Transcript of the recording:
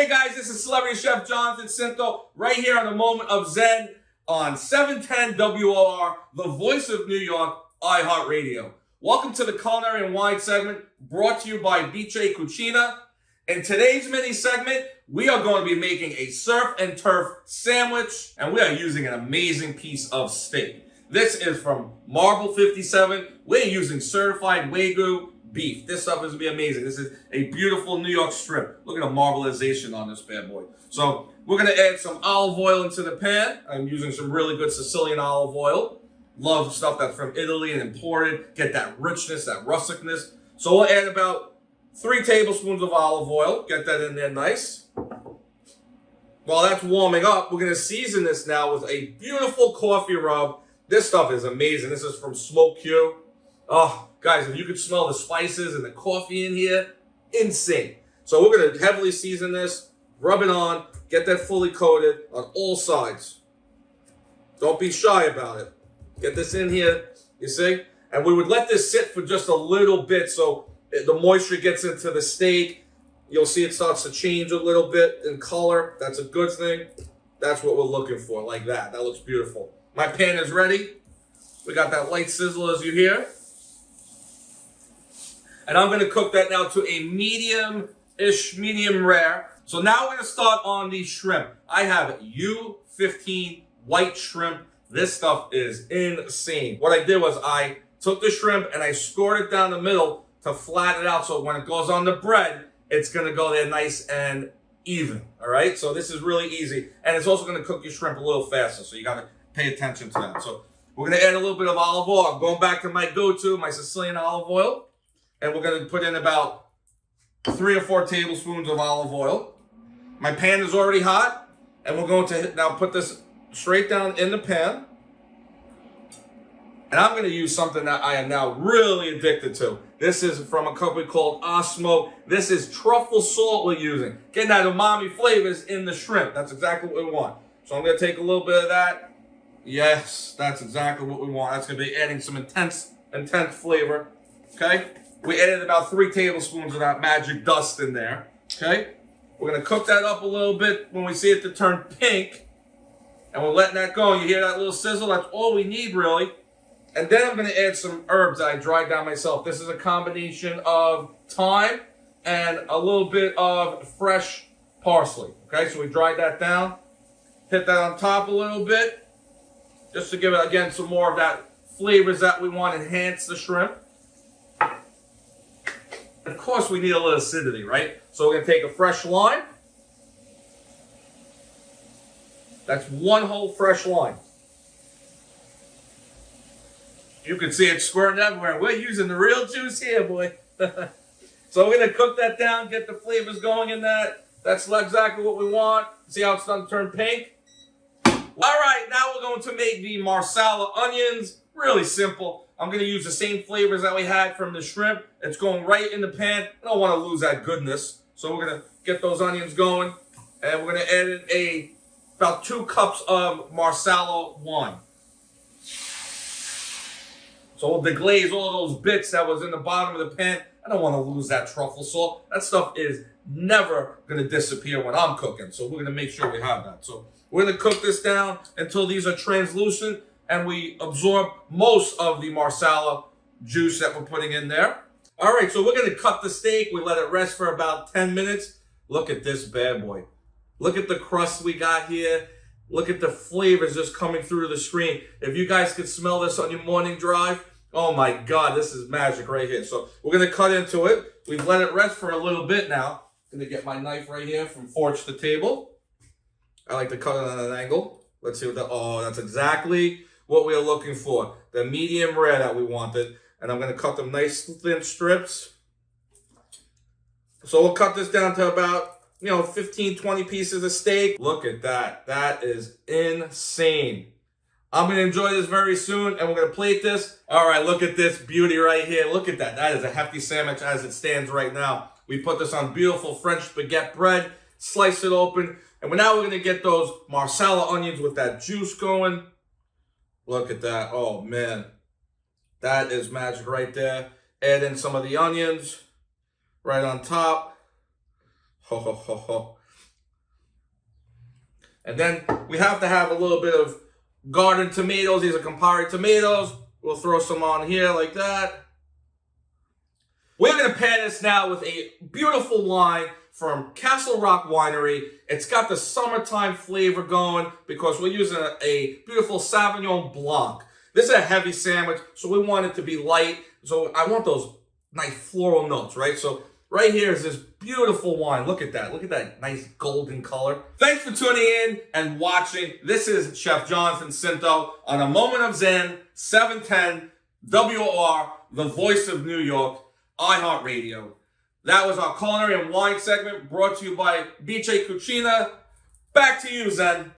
Hey guys, this is Celebrity Chef Jonathan Scinto, right here on the Moment of Zen on 710 WOR, the voice of New York, iHeartRadio. Welcome to the Culinary Wine segment, brought to you by Bice Cucina. In today's mini segment, we are going to be making a surf and turf sandwich, and we are using an amazing piece of steak. This is from Marble 57. We're using certified Wagyu beef. This stuff is going to be amazing. This is a beautiful New York strip. Look at the marbleization on this bad boy. So we're going to add some olive oil into the pan. I'm using some really good Sicilian olive oil. Love stuff that's from Italy and imported. Get that richness, that rusticness. So we'll add about 3 tablespoons of olive oil. Get that in there nice. While that's warming up, we're going to season this now with a beautiful coffee rub. This stuff is amazing. This is from Smoke Q. Oh, guys, if you could smell the spices and the coffee in here, insane. So we're going to heavily season this, rub it on, get that fully coated on all sides. Don't be shy about it. Get this in here, you see? And we would let this sit for just a little bit so the moisture gets into the steak. You'll see it starts to change a little bit in color. That's a good thing. That's what we're looking for, like that. That looks beautiful. My pan is ready. We got that light sizzle as you hear. And I'm going to cook that now to a medium-ish, medium rare. So now we're going to start on the shrimp. I have Ep115 white shrimp. This stuff is insane. What I did was I took the shrimp and I scored it down the middle to flatten it out so when it goes on the bread, it's going to go there nice and even. All right? So this is really easy. And it's also going to cook your shrimp a little faster. So you got to pay attention to that. So we're going to add a little bit of olive oil. I'm going back to my go-to, my Sicilian olive oil. And we're going to put in about 3 or 4 tablespoons of olive oil. My pan is already hot. And we're going to now put this straight down in the pan. And I'm going to use something that I am now really addicted to. This is from a company called Osmo. This is truffle salt we're using. Getting that umami flavors in the shrimp. That's exactly what we want. So I'm going to take a little bit of that. Yes, that's exactly what we want. That's going to be adding some intense flavor. Okay? We added about 3 tablespoons of that magic dust in there. Okay? We're going to cook that up a little bit when we see it to turn pink. And we're letting that go. You hear that little sizzle? That's all we need, really. And then I'm going to add some herbs that I dried down myself. This is a combination of thyme and a little bit of fresh parsley. Okay? So we dried that down. Hit that on top a little bit. Just to give it, again, some more of that flavors that we want to enhance the shrimp. Of course, we need a little acidity, right? So we're going to take a fresh lime. That's 1 whole fresh lime. You can see it squirting everywhere. We're using the real juice here, boy. So we're going to cook that down, get the flavors going in that. That's exactly what we want. See how it's starting to turn pink? All right, now we're going to make the marsala onions. Really simple. I'm going to use the same flavors that we had from the shrimp. It's going right in the pan. I don't want to lose that goodness. So we're going to get those onions going. And we're going to add in about 2 cups of marsala wine. So we'll deglaze all those bits that was in the bottom of the pan. I don't want to lose that truffle salt. That stuff is never going to disappear when I'm cooking. So we're going to make sure we have that. So we're going to cook this down until these are translucent and we absorb most of the marsala juice that we're putting in there. All right, so we're going to cut the steak. We let it rest for about 10 minutes. Look at this bad boy. Look at the crust we got here. Look at the flavors just coming through the screen. If you guys could smell this on your morning drive, oh my God, this is magic right here. So we're going to cut into it. We've let it rest for a little bit now. I'm going to get my knife right here from forge to table. I like to cut it on an angle. Let's see what that, oh, that's exactly what we are looking for. The medium rare that we wanted. And I'm going to cut them nice thin strips. So we'll cut this down to about, 15, 20 pieces of steak. Look at that. That is insane. I'm going to enjoy this very soon, and we're going to plate this. All right, look at this beauty right here. Look at that. That is a hefty sandwich as it stands right now. We put this on beautiful French baguette bread, slice it open, and now we're going to get those marsala onions with that juice going. Look at that. Oh, man. That is magic right there. Add in some of the onions right on top. Ho, ho, ho, ho. And then we have to have a little bit of garden tomatoes. These are Campari tomatoes. We'll throw some on here like that. We're going to pair this now with a beautiful wine from Castle Rock Winery. It's got the summertime flavor going because we're using a beautiful Sauvignon Blanc. This is a heavy sandwich, so we want it to be light. So I want those nice floral notes, right? So right here is this beautiful wine. Look at that. Look at that nice golden color. Thanks for tuning in and watching. This is Chef Jonathan Scinto on A Moment of Zen, 710 WOR, the voice of New York, iHeartRadio. That was our culinary and wine segment brought to you by Bice Cucina. Back to you, Zen.